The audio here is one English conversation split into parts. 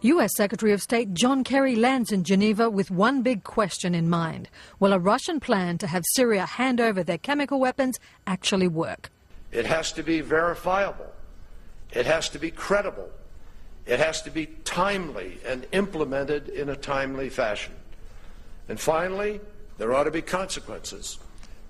U.S. Secretary of State John Kerry lands in Geneva with one big question in mind. Will a Russian plan to have Syria hand over their chemical weapons actually work? It has to be verifiable. It has to be credible. It has to be timely and implemented in a timely fashion. And finally, there ought to be consequences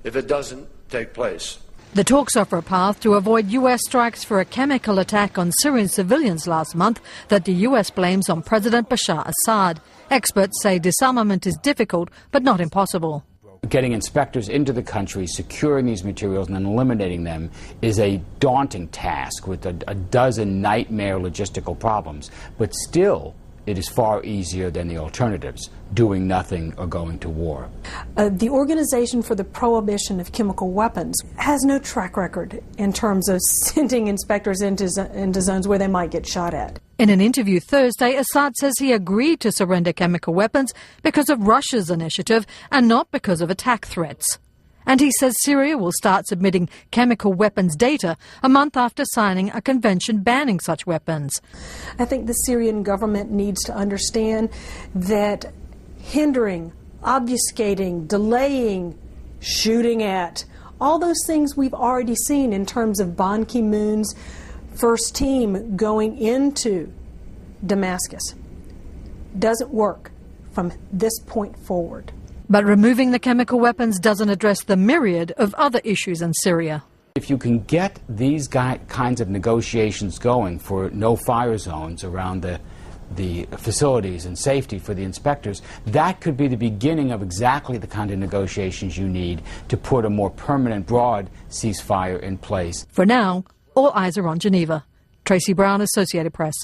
if it doesn't take place. The talks offer a path to avoid U.S. strikes for a chemical attack on Syrian civilians last month that the U.S. blames on President Bashar Assad. Experts say disarmament is difficult, but not impossible. Getting inspectors into the country, securing these materials and then eliminating them is a daunting task with a dozen nightmare logistical problems. But still, it is far easier than the alternatives, doing nothing or going to war. The Organization for the Prohibition of Chemical Weapons has no track record in terms of sending inspectors into zones where they might get shot at. In an interview Thursday, Assad says he agreed to surrender chemical weapons because of Russia's initiative and not because of attack threats. And he says Syria will start submitting chemical weapons data a month after signing a convention banning such weapons. I think the Syrian government needs to understand that hindering, obfuscating, delaying, shooting at, all those things we've already seen in terms of Ban Ki-moon's first team going into Damascus doesn't work from this point forward. But removing the chemical weapons doesn't address the myriad of other issues in Syria. If you can get these kinds of negotiations going for no-fire zones around the facilities and safety for the inspectors, that could be the beginning of exactly the kind of negotiations you need to put a more permanent, broad ceasefire in place. For now, all eyes are on Geneva. Tracy Brown, Associated Press.